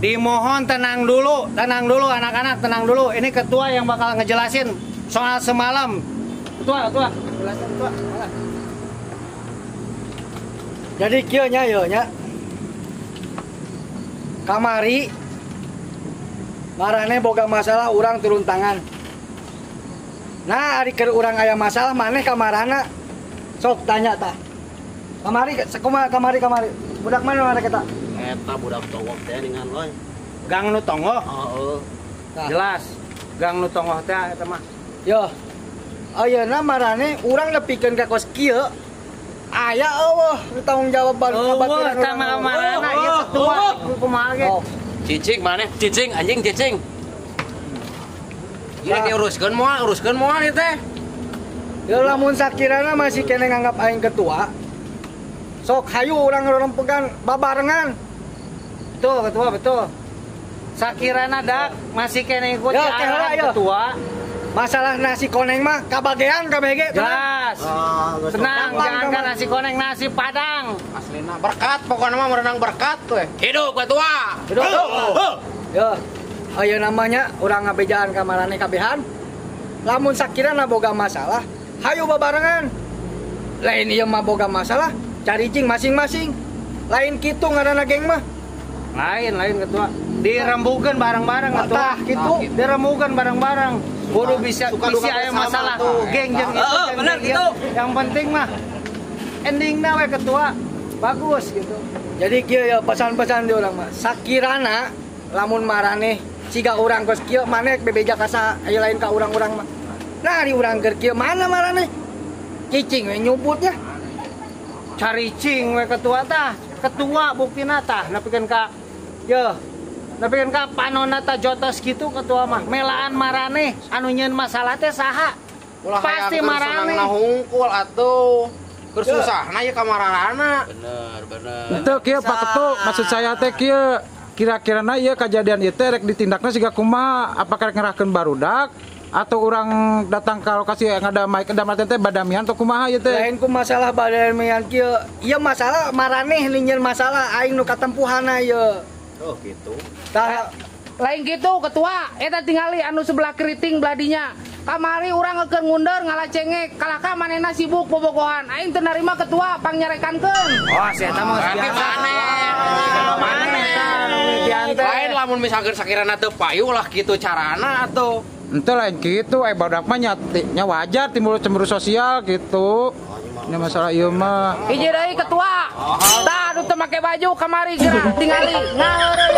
Dimohon tenang dulu anak-anak, tenang dulu. Ini ketua yang bakal ngejelasin soal semalam. Ketua, jelasin ketua. Jadi kieu nya yo nya. Kamari marane boga masalah urang turun tangan. Nah, ari keur urang aya masalah maneh kamarana. Sok tanya tah. Kamari sakumaha kamari. Budak mana kita? Eta budak tongok teh ningan loy. Gang nu tongoh. Heeh. Jelas. Gang nu tongoh teh eta mah. Yo. Ayeuna marane urang nepikeun ka kos kieu. Aya eueuh tanggung jawab Eueuh tah kamarana ieu ketua kumaha ge. Cicing maneh? Cicing anjing cicing. Ieu diuruskeun moal ieu teh. Ya lamun sakirana masih kene nganggap aing ketua. Sok hayu urang rempegan babarengan. Betul, ketua betul. Sakirana dak masih kene ikut Ya, arahan ayo. ketua. Masalah nasi koneng mah kabagean kabege Jelas. Tenang, jangankan nasi koneng, nasi padang. Aslina berkat pokoknya mah merenang berkat we. Hidup ketua. Hidup. Ya. Ayo namanya urang ngabejaan kamarane kabehan. Lamun sakirana boga masalah, hayu babarengan. Lain ieu mah boga masalah, cari cing masing-masing. Lain kitu ngaranna geng mah. Lain ketua. Dirembukeun bareng-bareng ketua. Tah kitu. Dirembukeun bareng-bareng. Kudu bisa aya masalah geng jeung itu. Bener gitu. Yang penting mah endingna we ketua. Bagus gitu. Jadi kieu ya pesan-pesan di urang mah. Sakirana lamun marane siga urang kos kieu maneh bebeja ka sa aya lain ka urang-urang mah. Nah di urang keur kieu mana marane? Cicing we nyubutnya. Caricing we ketua tah. Ketua buktina tah nepikeun ka nepikeun ka panonna tah jotos kitu ketua mah. Melaan marane anu nyeun masalah teh saha? Pasti marane. Hungkul atuh. Keur susahna ieu kamarana. Bener. Itu kieu Pak Ketua, maksud saya teh kieu kira-kirana ieu kejadian ieu teh rek ditindakna siga kumaha? Apakah rek ngerahkeun barudak atau orang datang ke lokasi yang ada maik kedamatan teh badamian atau kumaha ieu teh? Lain ku masalah badamian kieu. Ieu masalah maraneh ninjeun masalah aing nu katempuhanna ieu. Oh gitu. Tah Lain gitu ketua, eta tingali anu sebelah keriting beladinya. Kamari urang ngeukeun ngundeur ngalacengek, kalaka manehna sibuk bobogohan. Aing teu narima ketua pangnyarekankeun. Oh, si eta mah biasa. Lain lamun misalkan sakirana teu payu lah gitu carana atuh. Ente lain gitu, barudak mah nya wajar timbul cemburu sosial gitu. Ini masalah ieu mah. Hiji deui ketua. Tah anu teu make baju kamari geura tingali. Ngaeureun